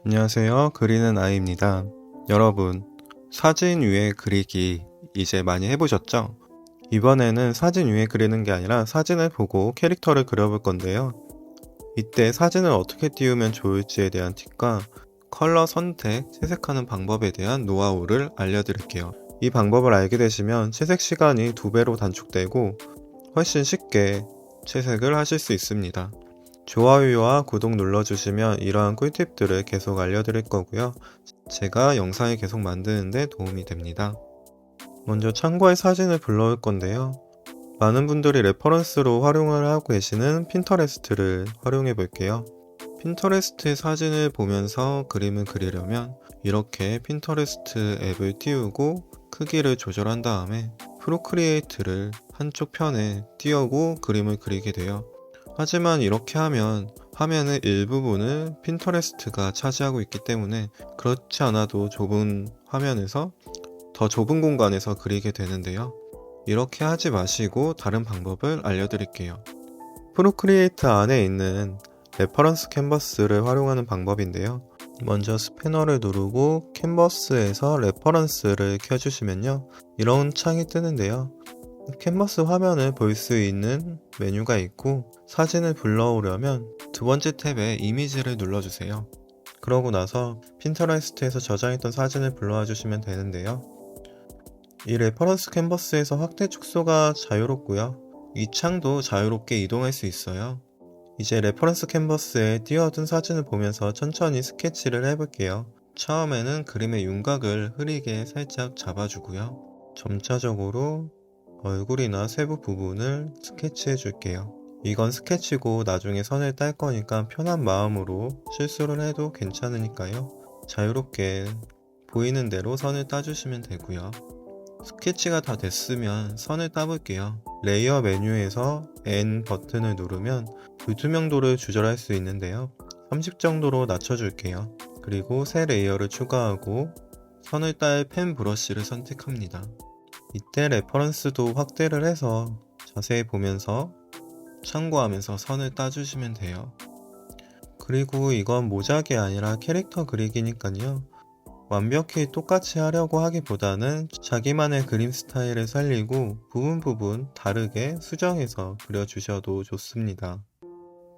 안녕하세요. 그리는 아이입니다. 여러분, 사진 위에 그리기 이제 많이 해보셨죠? 이번에는 사진 위에 그리는 게 아니라 사진을 보고 캐릭터를 그려볼 건데요. 이때 사진을 어떻게 띄우면 좋을지에 대한 팁과 컬러 선택, 채색하는 방법에 대한 노하우를 알려드릴게요. 이 방법을 알게 되시면 채색 시간이 2배로 단축되고 훨씬 쉽게 채색을 하실 수 있습니다. 좋아요와 구독 눌러주시면 이러한 꿀팁들을 계속 알려드릴 거고요. 제가 영상을 계속 만드는데 도움이 됩니다. 먼저 참고할 사진을 불러올 건데요. 많은 분들이 레퍼런스로 활용을 하고 계시는 핀터레스트를 활용해 볼게요. 핀터레스트 사진을 보면서 그림을 그리려면 이렇게 핀터레스트 앱을 띄우고 크기를 조절한 다음에 프로크리에이트를 한쪽 편에 띄우고 그림을 그리게 돼요. 하지만 이렇게 하면 화면의 일부분을 핀터레스트가 차지하고 있기 때문에 그렇지 않아도 좁은 화면에서 더 좁은 공간에서 그리게 되는데요. 이렇게 하지 마시고 다른 방법을 알려드릴게요. 프로크리에이트 안에 있는 레퍼런스 캔버스를 활용하는 방법인데요. 먼저 스패너를 누르고 캔버스에서 레퍼런스를 켜주시면요. 이런 창이 뜨는데요. 캔버스 화면을 볼 수 있는 메뉴가 있고 사진을 불러오려면 두 번째 탭에 이미지를 눌러주세요. 그러고 나서 핀터레스트에서 저장했던 사진을 불러와 주시면 되는데요. 이 레퍼런스 캔버스에서 확대 축소가 자유롭고요. 이 창도 자유롭게 이동할 수 있어요. 이제 레퍼런스 캔버스에 띄워둔 사진을 보면서 천천히 스케치를 해볼게요. 처음에는 그림의 윤곽을 흐리게 살짝 잡아주고요. 점차적으로 얼굴이나 세부 부분을 스케치해 줄게요. 이건 스케치고 나중에 선을 딸 거니까 편한 마음으로 실수를 해도 괜찮으니까요. 자유롭게 보이는 대로 선을 따주시면 되고요. 스케치가 다 됐으면 선을 따볼게요. 레이어 메뉴에서 N 버튼을 누르면 불투명도를 조절할 수 있는데요. 30 정도로 낮춰줄게요. 그리고 새 레이어를 추가하고 선을 딸 펜 브러쉬를 선택합니다. 이때 레퍼런스도 확대를 해서 자세히 보면서 참고하면서 선을 따주시면 돼요. 그리고 이건 모작이 아니라 캐릭터 그리기니까요. 완벽히 똑같이 하려고 하기보다는 자기만의 그림 스타일을 살리고 부분 다르게 수정해서 그려주셔도 좋습니다.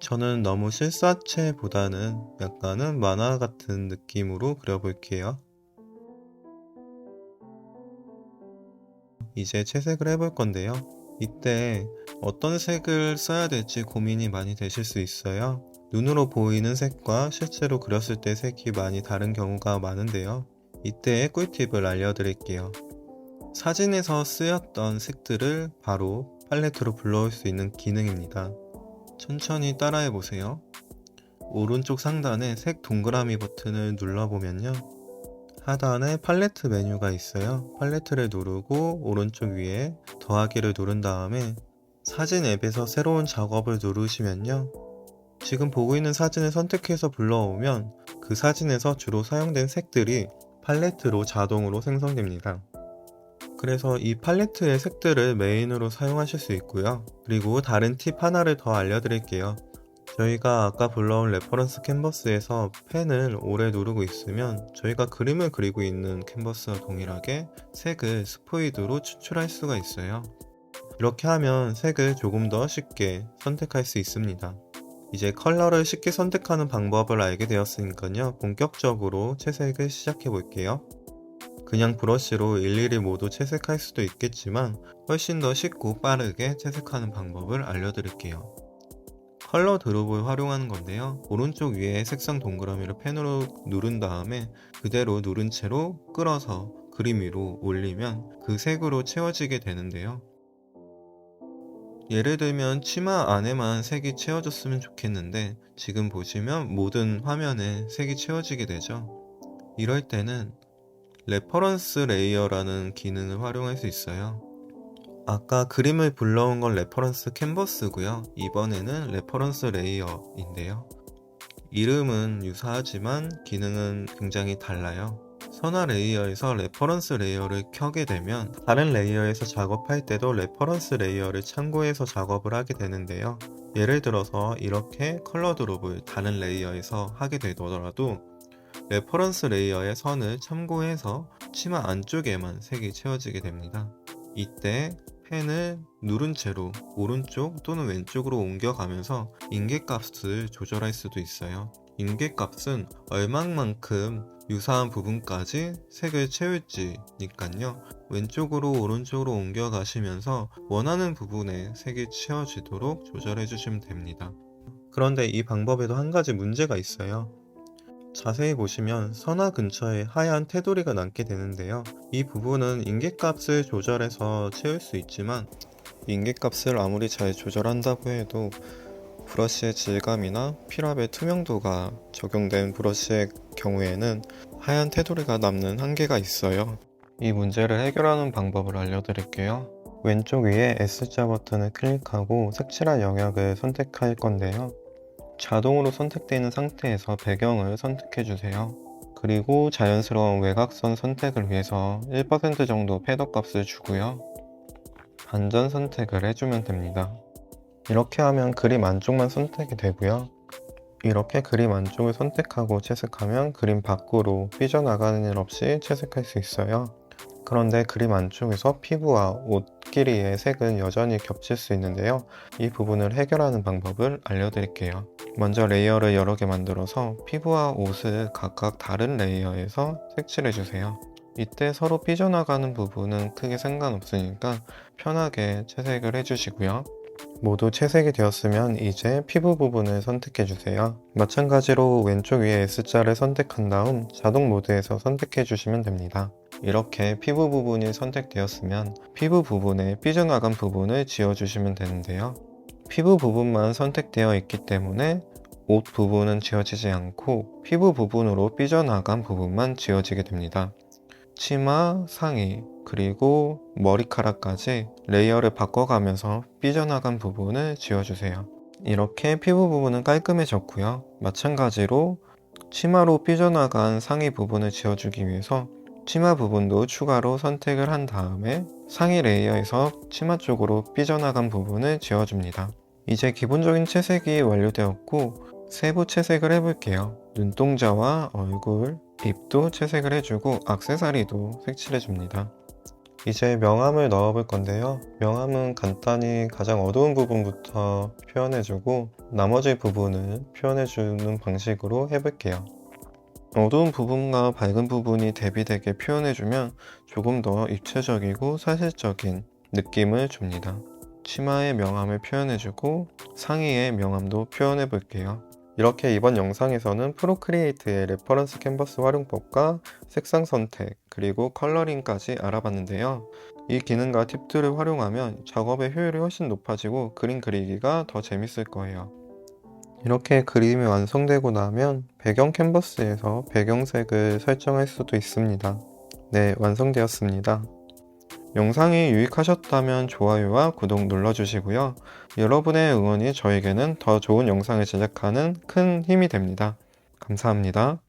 저는 너무 실사체보다는 약간은 만화 같은 느낌으로 그려볼게요. 이제 채색을 해볼 건데요. 이때 어떤 색을 써야 될지 고민이 많이 되실 수 있어요. 눈으로 보이는 색과 실제로 그렸을 때 색이 많이 다른 경우가 많은데요. 이때의 꿀팁을 알려드릴게요. 사진에서 쓰였던 색들을 바로 팔레트로 불러올 수 있는 기능입니다. 천천히 따라해 보세요. 오른쪽 상단에 색 동그라미 버튼을 눌러보면요. 하단에 팔레트 메뉴가 있어요. 팔레트를 누르고 오른쪽 위에 더하기를 누른 다음에 사진 앱에서 새로운 작업을 누르시면요. 지금 보고 있는 사진을 선택해서 불러오면 그 사진에서 주로 사용된 색들이 팔레트로 자동으로 생성됩니다. 그래서 이 팔레트의 색들을 메인으로 사용하실 수 있고요. 그리고 다른 팁 하나를 더 알려드릴게요. 저희가 아까 불러온 레퍼런스 캔버스에서 펜을 오래 누르고 있으면 저희가 그림을 그리고 있는 캔버스와 동일하게 색을 스포이드로 추출할 수가 있어요. 이렇게 하면 색을 조금 더 쉽게 선택할 수 있습니다. 이제 컬러를 쉽게 선택하는 방법을 알게 되었으니까요. 본격적으로 채색을 시작해 볼게요. 그냥 브러쉬로 일일이 모두 채색할 수도 있겠지만 훨씬 더 쉽고 빠르게 채색하는 방법을 알려드릴게요. 컬러 드롭을 활용하는 건데요. 오른쪽 위에 색상 동그라미를 펜으로 누른 다음에 그대로 누른 채로 끌어서 그림 위로 올리면 그 색으로 채워지게 되는데요. 예를 들면 치마 안에만 색이 채워졌으면 좋겠는데 지금 보시면 모든 화면에 색이 채워지게 되죠. 이럴 때는 레퍼런스 레이어라는 기능을 활용할 수 있어요. 아까 그림을 불러온 건 레퍼런스 캔버스고요. 이번에는 레퍼런스 레이어인데요. 이름은 유사하지만 기능은 굉장히 달라요. 선화 레이어에서 레퍼런스 레이어를 켜게 되면 다른 레이어에서 작업할 때도 레퍼런스 레이어를 참고해서 작업을 하게 되는데요. 예를 들어서 이렇게 컬러 드롭을 다른 레이어에서 하게 되더라도 레퍼런스 레이어의 선을 참고해서 치마 안쪽에만 색이 채워지게 됩니다. 이때 펜을 누른 채로 오른쪽 또는 왼쪽으로 옮겨가면서 인계값을 조절할 수도 있어요. 인계값은 얼마만큼 유사한 부분까지 색을 채울지니까요. 왼쪽으로 오른쪽으로 옮겨가시면서 원하는 부분에 색이 채워지도록 조절해 주시면 됩니다. 그런데 이 방법에도 한 가지 문제가 있어요. 자세히 보시면 선화 근처에 하얀 테두리가 남게 되는데요. 이 부분은 인계값을 조절해서 채울 수 있지만 인계값을 아무리 잘 조절한다고 해도 브러쉬의 질감이나 필압의 투명도가 적용된 브러쉬의 경우에는 하얀 테두리가 남는 한계가 있어요. 이 문제를 해결하는 방법을 알려드릴게요. 왼쪽 위에 S자 버튼을 클릭하고 색칠할 영역을 선택할 건데요. 자동으로 선택되어 있는 상태에서 배경을 선택해 주세요. 그리고 자연스러운 외곽선 선택을 위해서 1% 정도 패더 값을 주고요. 반전 선택을 해주면 됩니다. 이렇게 하면 그림 안쪽만 선택이 되고요. 이렇게 그림 안쪽을 선택하고 채색하면 그림 밖으로 삐져나가는 일 없이 채색할 수 있어요. 그런데 그림 안쪽에서 피부와 옷 길이의 색은 여전히 겹칠 수 있는데요. 이 부분을 해결하는 방법을 알려드릴게요. 먼저 레이어를 여러 개 만들어서 피부와 옷을 각각 다른 레이어에서 색칠해주세요. 이때 서로 삐져나가는 부분은 크게 상관없으니까 편하게 채색을 해주시고요. 모두 채색이 되었으면 이제 피부 부분을 선택해주세요. 마찬가지로 왼쪽 위에 S자를 선택한 다음 자동 모드에서 선택해주시면 됩니다. 이렇게 피부 부분이 선택되었으면 피부 부분에 삐져나간 부분을 지워주시면 되는데요. 피부 부분만 선택되어 있기 때문에 옷 부분은 지워지지 않고 피부 부분으로 삐져나간 부분만 지워지게 됩니다. 치마, 상의, 그리고 머리카락까지 레이어를 바꿔가면서 삐져나간 부분을 지워주세요. 이렇게 피부 부분은 깔끔해졌고요. 마찬가지로 치마로 삐져나간 상의 부분을 지워주기 위해서 치마 부분도 추가로 선택을 한 다음에 상의 레이어에서 치마 쪽으로 삐져나간 부분을 지워줍니다. 이제 기본적인 채색이 완료되었고 세부 채색을 해볼게요. 눈동자와 얼굴, 입도 채색을 해주고 액세서리도 색칠해줍니다. 이제 명암을 넣어볼 건데요. 명암은 간단히 가장 어두운 부분부터 표현해주고 나머지 부분을 표현해주는 방식으로 해볼게요. 어두운 부분과 밝은 부분이 대비되게 표현해주면 조금 더 입체적이고 사실적인 느낌을 줍니다. 치마의 명암을 표현해주고 상의의 명암도 표현해볼게요. 이렇게 이번 영상에서는 프로크리에이트의 레퍼런스 캔버스 활용법과 색상 선택, 그리고 컬러링까지 알아봤는데요. 이 기능과 팁들을 활용하면 작업의 효율이 훨씬 높아지고 그림 그리기가 더 재밌을 거예요. 이렇게 그림이 완성되고 나면 배경 캔버스에서 배경색을 설정할 수도 있습니다. 네, 완성되었습니다. 영상이 유익하셨다면 좋아요와 구독 눌러주시고요. 여러분의 응원이 저에게는 더 좋은 영상을 제작하는 큰 힘이 됩니다. 감사합니다.